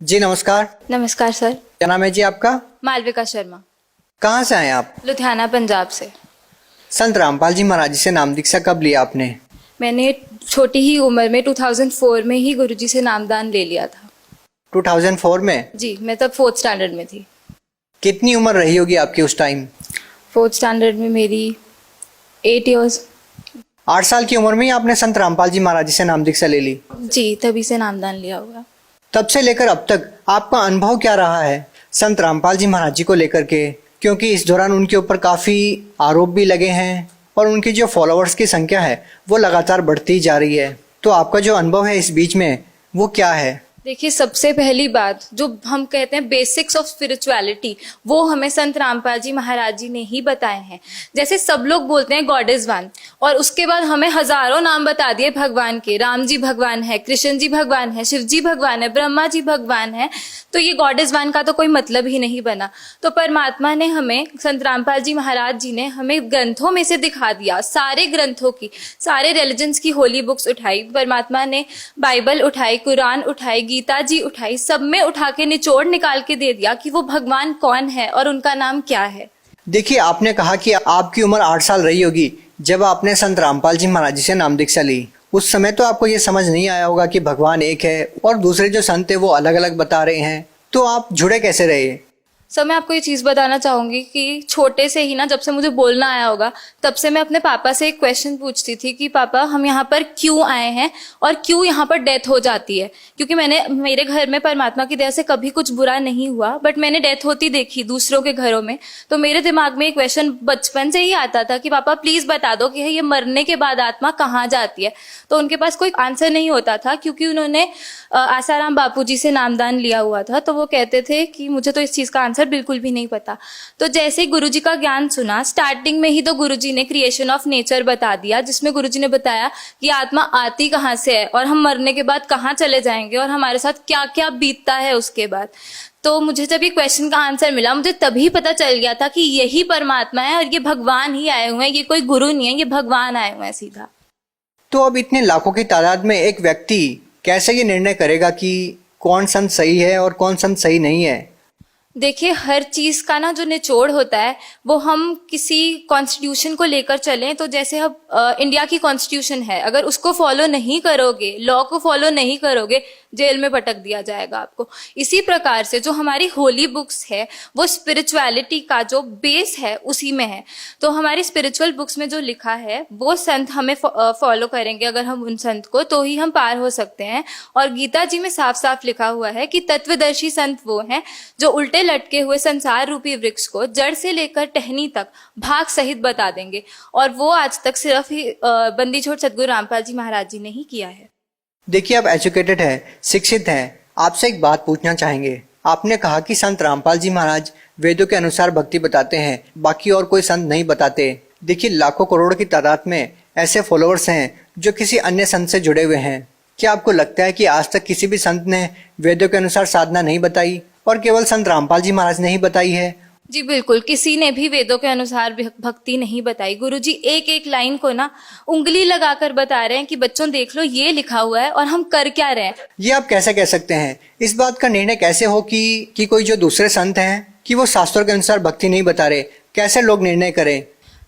जी नमस्कार। नमस्कार सर। क्या नाम है जी आपका? मालविका शर्मा। कहाँ से आए आप? लुधियाना पंजाब से। संत रामपाल जी महाराज जी से नाम दीक्षा कब लिया आपने? मैंने छोटी ही उम्र में 2004 में ही गुरुजी से नामदान ले लिया था। 2004 में? जी, मैं तब 4th स्टैंडर्ड में थी। कितनी उम्र रही होगी आपकी उस टाइम? 4th स्टैंडर्ड में मेरी 8 इयर्स। 8 साल की उम्र में ही आपने संत रामपाल जी महाराज जी से नाम दीक्षा ले ली? जी, तभी से नामदान लिया हुआ। तब से लेकर अब तक आपका अनुभव क्या रहा है संत रामपाल जी महाराज जी को लेकर के? क्योंकि इस दौरान उनके ऊपर काफ़ी आरोप भी लगे हैं और उनकी जो फॉलोअर्स की संख्या है वो लगातार बढ़ती जा रही है। तो आपका जो अनुभव है इस बीच में वो क्या है? देखिए, सबसे पहली बात जो हम कहते हैं बेसिक्स ऑफ स्पिरिचुअलिटी, वो हमें संत रामपाल जी महाराज जी ने ही बताए हैं। जैसे सब लोग बोलते हैं गॉड इज वन, और उसके बाद हमें हजारों नाम बता दिए भगवान के। राम जी भगवान है, कृष्ण जी भगवान है, शिव जी भगवान है, ब्रह्मा जी भगवान है। तो ये गॉड इज वन का तो कोई मतलब ही नहीं बना। तो परमात्मा ने हमें, संत रामपाल जी महाराज जी ने हमें ग्रंथों में से दिखा दिया, सारे ग्रंथों की, सारे रिलीजन्स की होली बुक्स उठाई परमात्मा ने, बाइबल उठाई, कुरान उठाई, गीता जी उठाई, सब में उठा के निचोड़ निकाल के दे दिया कि वो भगवान कौन है और उनका नाम क्या है। देखिए, आपने कहा कि आपकी उम्र 8 साल रही होगी जब आपने संत रामपाल जी महाराज जी से नाम दीक्षा ली। उस समय तो आपको ये समझ नहीं आया होगा कि भगवान एक है और दूसरे जो संत है वो अलग अलग बता रहे हैं। तो आप जुड़े कैसे रहे? सर, मैं आपको ये चीज़ बताना चाहूँगी कि छोटे से ही ना, जब से मुझे बोलना आया होगा तब से मैं अपने पापा से एक क्वेश्चन पूछती थी कि पापा, हम यहाँ पर क्यों आए हैं और क्यों यहाँ पर डेथ हो जाती है। क्योंकि मेरे घर में परमात्मा की दया से कभी कुछ बुरा नहीं हुआ, बट मैंने डेथ होती देखी दूसरों के घरों में। तो मेरे दिमाग में एक क्वेश्चन बचपन से ही आता था कि पापा प्लीज़ बता दो कि ये मरने के बाद आत्मा कहाँ जाती है। तो उनके पास कोई आंसर नहीं होता था, क्योंकि उन्होंने आसाराम बापू जी से नामदान लिया हुआ था। तो वो कहते थे कि मुझे तो इस चीज़ का आंसर बिल्कुल भी नहीं पता। तो जैसे ही गुरुजी का ज्ञान सुना, स्टार्टिंग में ही तो गुरुजी ने क्रिएशन ऑफ नेचर बता दिया, जिसमें गुरुजी ने बताया कि आत्मा आती कहाँ से है और हम मरने के बाद कहाँ चले जाएंगे और हमारे साथ क्या क्या बीतता है उसके बाद। तो मुझे जब ये क्वेश्चन का आंसर मिला, मुझे तभी पता चल गया था कि यही परमात्मा है और ये भगवान ही आए हुए हैं, ये कोई गुरु नहीं है, ये भगवान आए हुए हैं सीधा। तो अब इतने लाखों की तादाद में एक व्यक्ति कैसे ये निर्णय करेगा कि कौन संत सही है और कौन संत सही नहीं है? देखिए, हर चीज का ना जो निचोड़ होता है वो हम किसी कॉन्स्टिट्यूशन को लेकर चलें, तो जैसे अब इंडिया की कॉन्स्टिट्यूशन है, अगर उसको फॉलो नहीं करोगे, लॉ को फॉलो नहीं करोगे, जेल में पटक दिया जाएगा आपको। इसी प्रकार से जो हमारी होली बुक्स है वो स्पिरिचुअलिटी का जो बेस है उसी में है। तो हमारी स्पिरिचुअल बुक्स में जो लिखा है वो संत हमें फॉलो करेंगे, अगर हम उन संत को, तो ही हम पार हो सकते हैं। और गीता जी में साफ साफ लिखा हुआ है कि तत्वदर्शी संत वो हैं जो उल्टे लटके हुए संसार रूपी वृक्ष को जड़ से लेकर टहनी तक भाग सहित बता देंगे। और वो आज तक सिर्फ ही बंदी छोड़ सदगुरु रामपाल जी महाराज जी ने ही किया है। देखिए, आप एजुकेटेड हैं, शिक्षित हैं, आपसे एक बात पूछना चाहेंगे। आपने कहा कि संत रामपाल जी महाराज वेदों के अनुसार भक्ति बताते हैं, बाकी और कोई संत नहीं बताते। देखिए, लाखों करोड़ की तादाद में ऐसे फॉलोअर्स हैं जो किसी अन्य संत से जुड़े हुए हैं। क्या आपको लगता है कि आज तक किसी भी संत ने वेदों के अनुसार साधना नहीं बताई और केवल संत रामपाल जी महाराज ने ही बताई है? जी बिल्कुल, किसी ने भी वेदों के अनुसार भक्ति नहीं बताई। गुरुजी एक एक लाइन को ना उंगली लगाकर बता रहे हैं कि बच्चों देख लो, ये लिखा हुआ है और हम कर क्या रहे हैं। ये आप कैसे कह सकते हैं? इस बात का निर्णय कैसे हो कि कोई जो दूसरे संत हैं कि वो शास्त्रों के अनुसार भक्ति नहीं बता रहे? कैसे लोग निर्णय करें?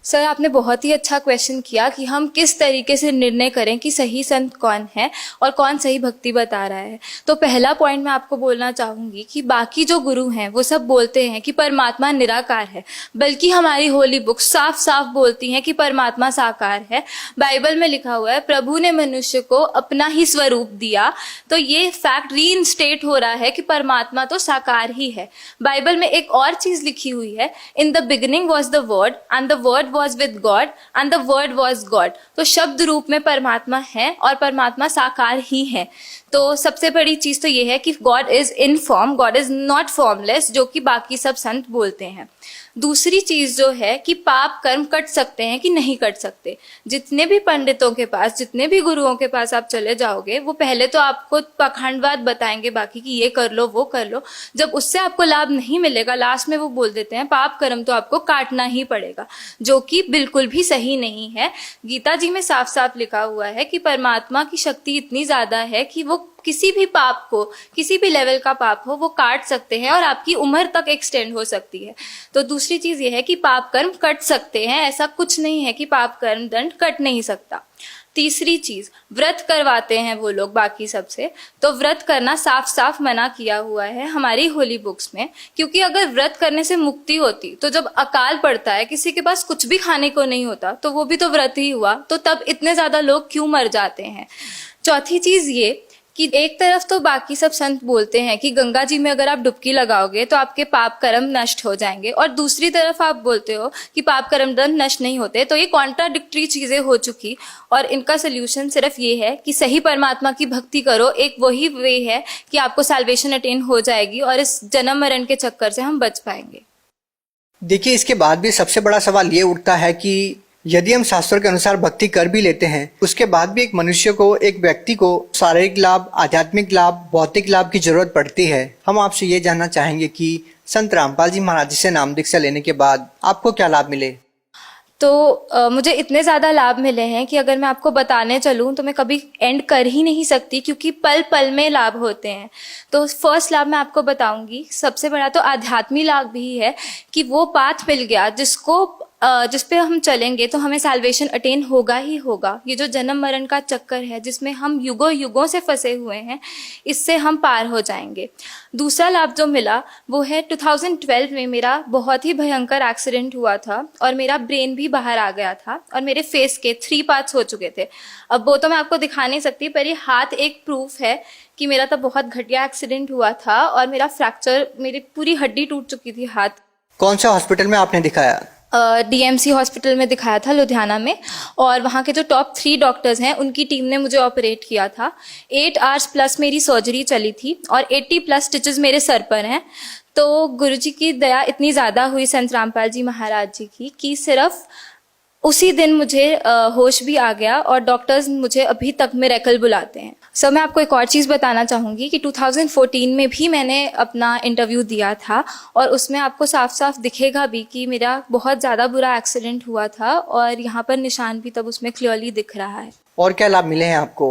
सर, आपने बहुत ही अच्छा क्वेश्चन किया कि हम किस तरीके से निर्णय करें कि सही संत कौन है और कौन सही भक्ति बता रहा है। तो पहला पॉइंट मैं आपको बोलना चाहूँगी कि बाकी जो गुरु हैं वो सब बोलते हैं कि परमात्मा निराकार है, बल्कि हमारी होली बुक साफ साफ बोलती हैं कि परमात्मा साकार है। बाइबल में लिखा हुआ है प्रभु ने मनुष्य को अपना ही स्वरूप दिया। तो ये फैक्ट रीइंस्टेट हो रहा है कि परमात्मा तो साकार ही है। बाइबल में एक और चीज लिखी हुई है, in the beginning was the word and the word was with God and the word was God। तो शब्द रूप में परमात्मा है और परमात्मा साकार ही है। तो सबसे बड़ी चीज तो ये है कि God is in form, God is not formless, जो कि बाकी सब संत बोलते हैं। दूसरी चीज जो है कि पाप कर्म कट सकते हैं कि नहीं कट सकते। जितने भी पंडितों के पास, जितने भी गुरुओं के पास आप चले जाओगे, वो पहले तो आपको पाखंडवाद बताएंगे बाकी कि ये कर लो वो कर लो। जब उससे आपको लाभ नहीं मिलेगा, लास्ट में वो बोल देते हैं पाप कर्म तो आपको काटना ही पड़ेगा, जो कि बिल्कुल भी सही नहीं है। गीता जी में साफ साफ लिखा हुआ है कि परमात्मा की शक्ति इतनी ज्यादा है कि वो किसी भी पाप को, किसी भी लेवल का पाप हो, वो काट सकते हैं और आपकी उम्र तक एक्सटेंड हो सकती है। तो दूसरी चीज ये है कि पाप कर्म कट सकते हैं, ऐसा कुछ नहीं है कि पाप कर्म दंड कट नहीं सकता। तीसरी चीज, व्रत करवाते हैं वो लोग बाकी सबसे, तो व्रत करना साफ साफ मना किया हुआ है हमारी होली बुक्स में, क्योंकि अगर व्रत करने से मुक्ति होती तो जब अकाल पड़ता है, किसी के पास कुछ भी खाने को नहीं होता, तो वो भी तो व्रत ही हुआ, तो तब इतने ज्यादा लोग क्यों मर जाते हैं। चौथी चीज ये कि एक तरफ तो बाकी सब संत बोलते हैं कि गंगा जी में अगर आप डुबकी लगाओगे तो आपके पाप कर्म नष्ट हो जाएंगे, और दूसरी तरफ आप बोलते हो कि पाप कर्म दंड नष्ट नहीं होते। तो ये कॉन्ट्राडिक्टरी चीजें हो चुकी, और इनका सोल्यूशन सिर्फ ये है कि सही परमात्मा की भक्ति करो। एक वही वे है कि आपको सैल्वेशन अटेन हो जाएगी और इस जन्म मरण के चक्कर से हम बच पाएंगे। देखिए, इसके बाद भी सबसे बड़ा सवाल ये उठता है कि यदि हम शास्त्रों के अनुसार भक्ति कर भी लेते हैं, उसके बाद भी एक मनुष्य को, एक व्यक्ति को शारीरिक लाभ, आध्यात्मिक लाभ, भौतिक लाभ की जरूरत पड़ती है। हम आपसे ये जानना चाहेंगे कि संत रामपाल जी महाराज जी से नाम दीक्षा लेने के बाद आपको क्या लाभ मिले। तो मुझे इतने ज़्यादा लाभ मिले हैं कि अगर मैं आपको बताने चलूँ तो मैं कभी एंड कर ही नहीं सकती, क्योंकि पल पल में लाभ होते हैं। तो फर्स्ट लाभ मैं आपको बताऊंगी, सबसे बड़ा तो आध्यात्मिक लाभ भी है कि वो पाथ मिल गया जिस पे हम चलेंगे तो हमें सैल्वेशन अटेन होगा ही होगा। ये जो जन्म मरण का चक्कर है जिसमें हम युगों युगों से फंसे हुए हैं, इससे हम पार हो जाएंगे। दूसरा लाभ जो मिला वो है 2012 में मेरा बहुत ही भयंकर एक्सीडेंट हुआ था और मेरा ब्रेन भी बाहर आ गया था और मेरे फेस के 3 पार्ट्स हो चुके थे। अब वो तो मैं आपको दिखा नहीं सकती, पर ये हाथ एक प्रूफ है कि मेरा तब बहुत घटिया एक्सीडेंट हुआ था और मेरा फ्रैक्चर, मेरी पूरी हड्डी टूट चुकी थी हाथ। कौन सा हॉस्पिटल में आपने दिखाया? DMC हॉस्पिटल में दिखाया था लुधियाना में, और वहाँ के जो टॉप 3 डॉक्टर्स हैं उनकी टीम ने मुझे ऑपरेट किया था। 8 आवर्स प्लस मेरी सर्जरी चली थी और 80 प्लस स्टिचेस मेरे सर पर हैं। तो गुरुजी की दया इतनी ज़्यादा हुई संत रामपाल जी महाराज जी की कि सिर्फ उसी दिन मुझे होश भी आ गया और डॉक्टर्स मुझे अभी तक मिरेकल बुलाते हैं। सर, मैं आपको एक और चीज़ बताना चाहूँगी कि 2014 में भी मैंने अपना इंटरव्यू दिया था और उसमें आपको साफ साफ दिखेगा भी कि मेरा बहुत ज़्यादा बुरा एक्सीडेंट हुआ था और यहाँ पर निशान भी तब उसमें क्लियरली दिख रहा है। और क्या लाभ मिले हैं आपको?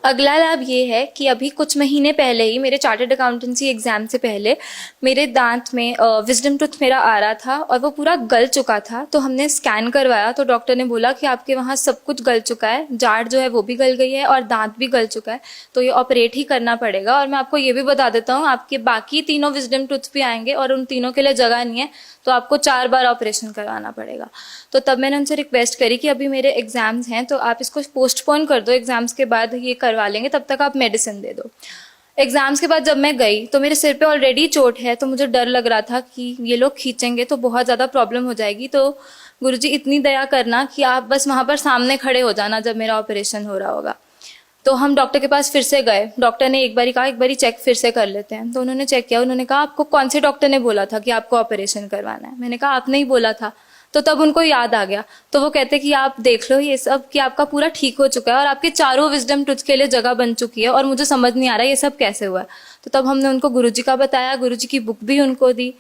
अगला लाभ ये है कि अभी कुछ महीने पहले ही, मेरे चार्टर्ड अकाउंटेंसी एग्जाम से पहले, मेरे दांत में विजडम टूथ मेरा आ रहा था और वो पूरा गल चुका था। तो हमने स्कैन करवाया तो डॉक्टर ने बोला कि आपके वहाँ सब कुछ गल चुका है, जाड़ जो है वो भी गल गई है और दांत भी गल चुका है, तो ये ऑपरेट ही करना पड़ेगा। और मैं आपको ये भी बता देता हूँ, आपके बाकी तीनों विजडम टूथ भी आएंगे और उन तीनों के लिए जगह नहीं है, तो आपको 4 बार ऑपरेशन करवाना पड़ेगा। तो तब मैंने उनसे रिक्वेस्ट करी कि अभी मेरे एग्जाम्स हैं तो आप इसको पोस्टपोन कर दो, एग्जाम्स के बाद ये करवा लेंगे, तब तक आप मेडिसिन दे दो। एग्जाम्स के बाद जब मैं गई तो मेरे सिर पे ऑलरेडी चोट है, तो मुझे डर लग रहा था कि ये लोग खींचेंगे तो बहुत ज़्यादा प्रॉब्लम हो जाएगी। तो गुरुजी इतनी दया करना कि आप बस वहाँ पर सामने खड़े हो जाना जब मेरा ऑपरेशन हो रहा होगा। तो हम डॉक्टर के पास फिर से गए। डॉक्टर ने एक बारी कहा एक बारी चेक फिर से कर लेते हैं। तो उन्होंने चेक किया, उन्होंने कहा आपको कौन से डॉक्टर ने बोला था कि आपको ऑपरेशन करवाना है? मैंने कहा आपने ही बोला था। तो तब उनको याद आ गया, तो वो कहते कि आप देख लो ये सब कि आपका पूरा ठीक हो चुका है और आपके चारों विजडम टूथ के लिए जगह बन चुकी है और मुझे समझ नहीं आ रहा ये सब कैसे हुआ। तो तब हमने उनको गुरुजी का बताया, गुरुजी की बुक भी उनको दी,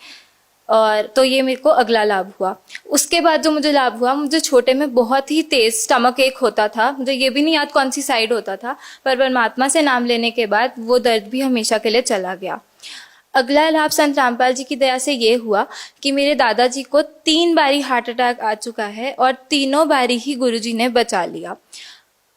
और तो ये मेरे को अगला लाभ हुआ। उसके बाद जो मुझे लाभ हुआ, मुझे छोटे में बहुत ही तेज स्टमक एक होता था, मुझे ये भी नहीं याद कौन सी साइड होता था, पर परमात्मा से नाम लेने के बाद वो दर्द भी हमेशा के लिए चला गया। अगला लाभ संत रामपाल जी की दया से ये हुआ कि मेरे दादाजी को 3 बारी हार्ट अटैक आ चुका है और तीनों बारी ही गुरुजी ने बचा लिया।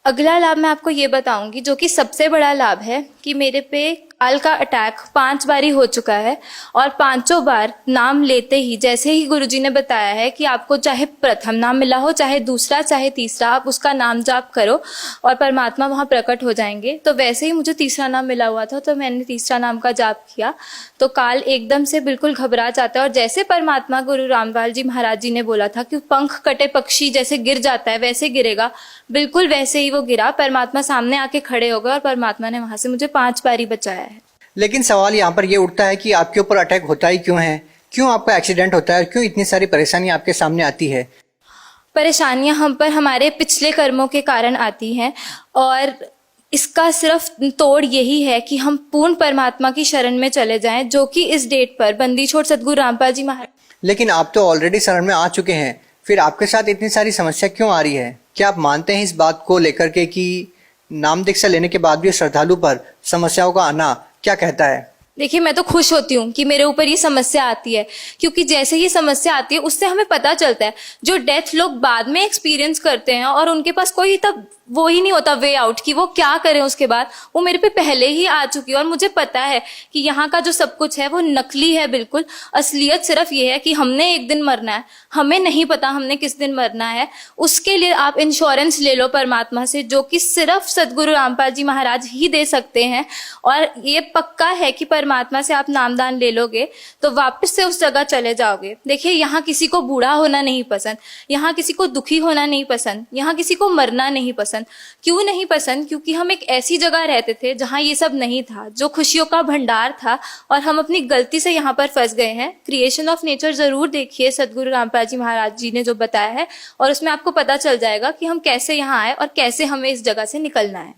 अगला लाभ मैं आपको ये बताऊंगी जो कि सबसे बड़ा लाभ है कि मेरे पे काल का अटैक 5 बारी हो चुका है और 5 बार नाम लेते ही, जैसे ही गुरुजी ने बताया है कि आपको चाहे प्रथम नाम मिला हो, चाहे दूसरा, चाहे तीसरा, आप उसका नाम जाप करो और परमात्मा वहाँ प्रकट हो जाएंगे, तो वैसे ही मुझे तीसरा नाम मिला हुआ था, तो मैंने तीसरा नाम का जाप किया तो काल एकदम से बिल्कुल घबरा जाता है और जैसे परमात्मा गुरु रामपाल जी महाराज जी ने बोला था कि पंख कटे पक्षी जैसे गिर जाता है वैसे गिरेगा, बिल्कुल वैसे ही वो गिरा। परमात्मा सामने आके खड़े हो गए और परमात्मा ने वहां से मुझे 5 बारी बचाया है। लेकिन सवाल यहाँ पर ये उठता है कि आपके ऊपर अटैक होता ही क्यों है? क्यों आपका एक्सीडेंट होता है? क्यों इतनी सारी परेशानियां आपके सामने आती है? परेशानियां हम पर हमारे पिछले कर्मों के कारण आती हैं और इसका सिर्फ तोड़ यही है कि हम पूर्ण परमात्मा की शरण में चले जाएं, जो कि इस डेट पर बंदी छोड़ सदगुरु रामपाल जी महाराज। लेकिन आप तो ऑलरेडी शरण में आ चुके हैं, फिर आपके साथ इतनी सारी समस्या क्यों आ रही है? क्या आप मानते हैं इस बात को लेकर के कि नाम दीक्षा लेने के बाद भी श्रद्धालु पर समस्याओं का आना क्या कहता है? देखिए, मैं तो खुश होती हूँ कि मेरे ऊपर ये समस्या आती है, क्योंकि जैसे ही समस्या आती है उससे हमें पता चलता है जो डेथ लोग बाद में एक्सपीरियंस करते हैं और उनके पास कोई तब वो ही नहीं होता वे आउट कि वो क्या करें उसके बाद, वो मेरे पे पहले ही आ चुकी है और मुझे पता है कि यहाँ का जो सब कुछ है वो नकली है बिल्कुल। असलियत सिर्फ ये है कि हमने एक दिन मरना है, हमें नहीं पता हमने किस दिन मरना है। उसके लिए आप इंश्योरेंस ले लो परमात्मा से, जो कि सिर्फ सदगुरु रामपाल जी महाराज ही दे सकते हैं। और ये पक्का है कि परमात्मा से आप नामदान ले लोगे तो वापस से उस जगह चले जाओगे। देखिए, यहाँ किसी को बूढ़ा होना नहीं पसंद, यहाँ किसी को दुखी होना नहीं पसंद, यहाँ किसी को मरना नहीं पसंद। क्यों नहीं पसंद? क्योंकि हम एक ऐसी जगह रहते थे जहां ये सब नहीं था, जो खुशियों का भंडार था, और हम अपनी गलती से यहाँ पर फंस गए हैं। क्रिएशन ऑफ नेचर जरूर देखिए, सदगुरु रामपाल जी महाराज जी ने जो बताया है, और उसमें आपको पता चल जाएगा कि हम कैसे यहाँ आए और कैसे हमें इस जगह से निकलना है।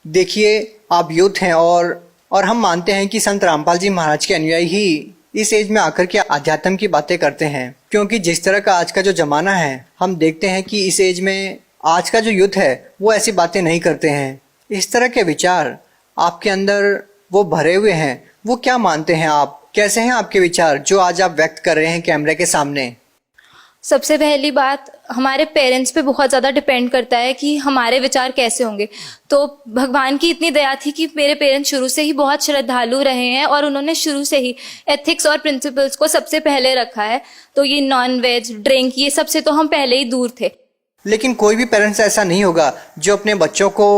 देखिए, आप यूथ हैं और हम मानते हैं कि संत रामपाल जी महाराज के अनुयायी ही इस एज में आकर के आध्यात्म की बातें करते हैं, क्योंकि जिस तरह का आज का जो जमाना है, हम देखते हैं कि इस एज में आज का जो यूथ है वो ऐसी बातें नहीं करते हैं। इस तरह के विचार आपके अंदर वो भरे हुए हैं, वो क्या मानते हैं आप? कैसे हैं आपके विचार जो आज आप व्यक्त कर रहे हैं कैमरे के सामने? सबसे पहली बात, हमारे पेरेंट्स पे बहुत ज़्यादा डिपेंड करता है कि हमारे विचार कैसे होंगे। तो भगवान की इतनी दया थी कि मेरे पेरेंट्स शुरू से ही बहुत श्रद्धालु रहे हैं और उन्होंने शुरू से ही एथिक्स और प्रिंसिपल्स को सबसे पहले रखा है। तो ये नॉन वेज, ड्रिंक, ये सब से तो हम पहले ही दूर थे। लेकिन कोई भी पेरेंट्स ऐसा नहीं होगा जो अपने बच्चों को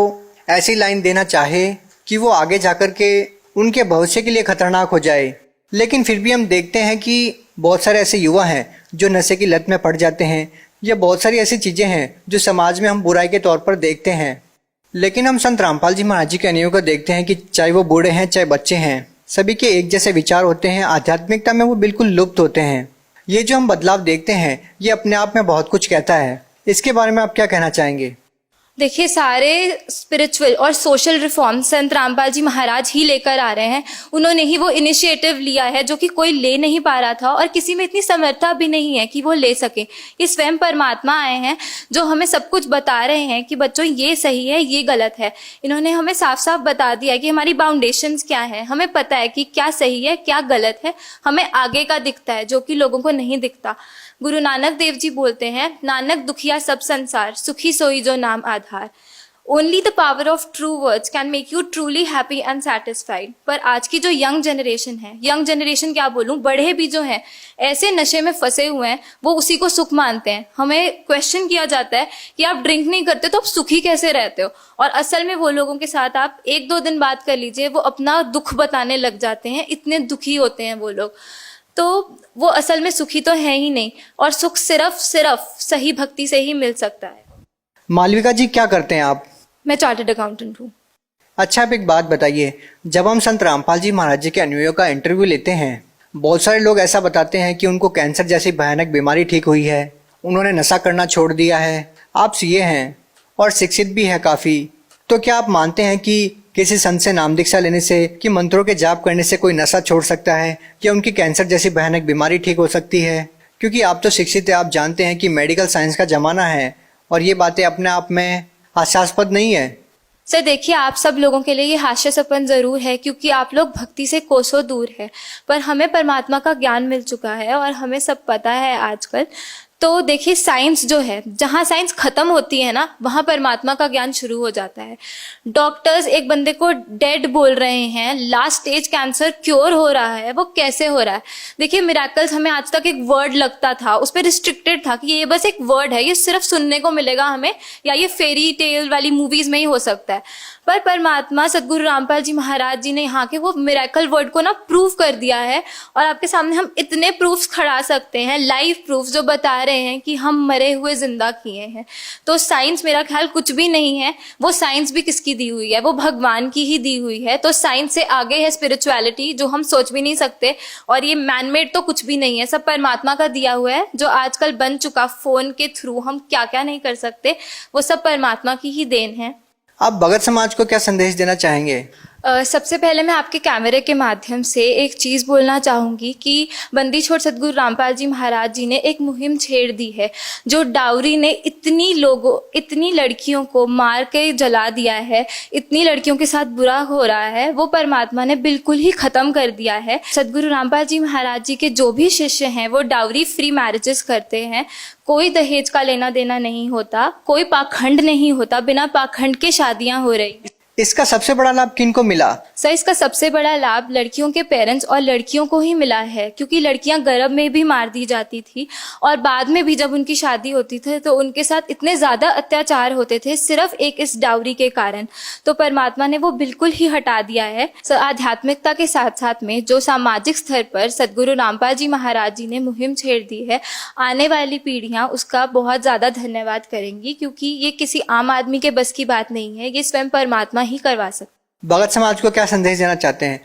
ऐसी लाइन देना चाहे कि वो आगे जाकर के उनके भविष्य के लिए खतरनाक हो जाए। लेकिन फिर भी हम देखते हैं कि बहुत सारे ऐसे युवा हैं जो नशे की लत में पड़ जाते हैं, या बहुत सारी ऐसी चीज़ें हैं जो समाज में हम बुराई के तौर पर देखते हैं। लेकिन हम संत रामपाल जी महाराज जी के अनुयायियों को देखते हैं कि चाहे वो बूढ़े हैं चाहे बच्चे हैं, सभी के एक जैसे विचार होते हैं। आध्यात्मिकता में वो बिल्कुल लुप्त होते हैं। ये जो हम बदलाव देखते हैं, ये अपने आप में बहुत कुछ कहता है। इसके बारे में आप क्या कहना चाहेंगे? देखिए, सारे स्पिरिचुअल और सोशल रिफॉर्म संत रामपाल जी महाराज ही लेकर आ रहे हैं। उन्होंने ही वो इनिशिएटिव लिया है जो कि कोई ले नहीं पा रहा था और किसी में इतनी समर्था भी नहीं है कि वो ले सके। ये स्वयं परमात्मा आए हैं जो हमें सब कुछ बता रहे हैं कि बच्चों ये सही है, ये गलत है। इन्होंने हमें साफ साफ बता दिया है कि हमारी बाउंडेशंस क्या है, हमें पता है कि क्या सही है क्या गलत है, हमें आगे का दिखता है जो कि लोगों को नहीं दिखता। गुरु नानक देव जी बोलते हैं, नानक दुखिया सब संसार, सुखी सोई जो नाम आधार। Only the power of true words can make you truly happy and satisfied. पर आज की जो यंग जनरेशन है, यंग जनरेशन क्या बोलूं, बड़े भी जो हैं ऐसे नशे में फंसे हुए हैं, वो उसी को सुख मानते हैं। हमें क्वेश्चन किया जाता है कि आप ड्रिंक नहीं करते तो आप सुखी कैसे रहते हो, और असल में वो लोगों के साथ आप 1-2 दिन बात कर लीजिए, वो अपना दुख बताने लग जाते हैं, इतने दुखी होते हैं वो लोग। तो वो असल में सुखी तो है ही नहीं, और सुख सिर्फ सही भक्ति से ही मिल सकता है। मालविका जी, क्या करते हैं आप? मैं चार्टर्ड अकाउंटेंट हूँ। अच्छा, आप एक बात बताइए, जब हम संत रामपाल जी महाराज जी के अनुयायियों का इंटरव्यू लेते हैं, बहुत सारे लोग ऐसा बताते हैं कि उनको कैंसर जैसी भयानक बीमारी ठीक हुई है, उन्होंने नशा करना छोड़ दिया है। आप सीए हैं और शिक्षित भी है काफ़ी, तो क्या आप मानते हैं कि किसी संत से नाम दीक्षा लेने से, कि मंत्रों के जाप करने से कोई नशा छोड़ सकता है, या उनकी कैंसर जैसी भयानक बीमारी ठीक हो सकती है? क्योंकि आप तो शिक्षित हैं, आप जानते हैं कि मेडिकल साइंस का ज़माना है और ये बातें अपने आप में हास्यास्पद नहीं है। सर देखिए, आप सब लोगों के लिए ये हास्यास्पद जरूर है क्योंकि आप लोग भक्ति से कोसों दूर है, पर हमें परमात्मा का ज्ञान मिल चुका है और हमें सब पता है आजकल। तो देखिए, साइंस जो है, जहाँ साइंस खत्म होती है ना, वहाँ परमात्मा का ज्ञान शुरू हो जाता है। डॉक्टर्स एक बंदे को डेड बोल रहे हैं, लास्ट स्टेज कैंसर क्योर हो रहा है, वो कैसे हो रहा है? देखिए, मिरेकल्स हमें आज तक एक वर्ड लगता था, उस पर रिस्ट्रिक्टेड था कि ये बस एक वर्ड है, ये सिर्फ सुनने को मिलेगा हमें, या ये फेरी टेल वाली मूवीज में ही हो सकता है। पर परमात्मा सदगुरु रामपाल जी महाराज जी ने यहाँ के वो मिरेकल वर्ड को ना प्रूव कर दिया है, और आपके सामने हम इतने प्रूफ्स खड़ा सकते हैं, लाइव प्रूफ जो बता रहे हैं कि हम मरे हुए जिंदा किए हैं। तो साइंस मेरा ख्याल कुछ भी नहीं है। वो साइंस भी किसकी दी हुई है? वो भगवान की ही दी हुई है। तो साइंस से आगे है स्पिरिचुअलिटी, जो हम सोच भी नहीं सकते, और ये मैनमेड तो कुछ भी नहीं है, सब परमात्मा का दिया हुआ है। जो आजकल बन चुका फोन के थ्रू हम क्या क्या नहीं कर सकते, वो सब परमात्मा की ही देन है। आप भगत समाज को क्या संदेश देना चाहेंगे? सबसे पहले मैं आपके कैमरे के माध्यम से एक चीज़ बोलना चाहूँगी कि बंदी छोड़ सतगुरु रामपाल जी महाराज जी ने एक मुहिम छेड़ दी है। जो डाउरी ने इतनी लड़कियों को मार के जला दिया है, इतनी लड़कियों के साथ बुरा हो रहा है, वो परमात्मा ने बिल्कुल ही ख़त्म कर दिया है। सतगुरु रामपाल जी महाराज जी के जो भी शिष्य हैं वो डाउरी फ्री मैरिजेस करते हैं। कोई दहेज का लेना देना नहीं होता, कोई पाखंड नहीं होता, बिना पाखंड के शादियाँ हो रही। इसका सबसे बड़ा लाभ किनको मिला? सर, इसका सबसे बड़ा लाभ लड़कियों के पेरेंट्स और लड़कियों को ही मिला है, क्योंकि लड़कियां गर्भ में भी मार दी जाती थी और बाद में भी जब उनकी शादी होती थी तो उनके साथ इतने ज़्यादा अत्याचार होते थे सिर्फ एक इस डाउरी के कारण। तो परमात्मा ने वो बिल्कुल ही हटा दिया है। आध्यात्मिकता के साथ साथ में जो सामाजिक स्तर पर सतगुरु रामपाल जी महाराज जी ने मुहिम छेड़ दी है, आने वाली पीढ़ियाँ उसका बहुत ज़्यादा धन्यवाद करेंगी, क्योंकि ये किसी आम आदमी के बस की बात नहीं है, ये स्वयं परमात्मा ही करवा सकते। भगत समाज को क्या संदेश देना चाहते हैं?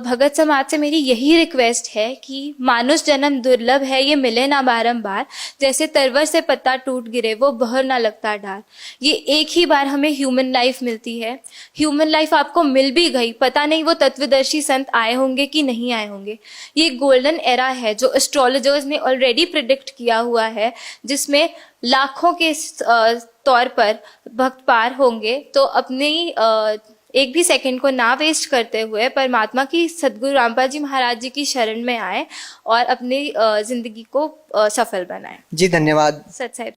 भगत समाज से मेरी यही रिक्वेस्ट है कि मानुष जन्म दुर्लभ है, ये मिले ना बारंबार। जैसे तरवर से पत्ता टूट गिरे वो बहर ना लगता डार। ये एक ही बार हमें ह्यूमन लाइफ मिलती है। ह्यूमन लाइफ आपको मिल भी गई, पता नहीं वो तत्वदर्शी संत आए होंगे कि नहीं आए होंगे। ये गोल्डन एरा है जो एस्ट्रोलॉजर्स ने ऑलरेडी प्रिडिक्ट किया हुआ है, जिसमें लाखों के तौर पर भक्त पार होंगे। तो अपनी एक भी सेकंड को ना वेस्ट करते हुए परमात्मा की सतगुरु रामपाल जी महाराज जी की शरण में आए और अपनी जिंदगी को सफल बनाएं। जी धन्यवाद। सत साहिब।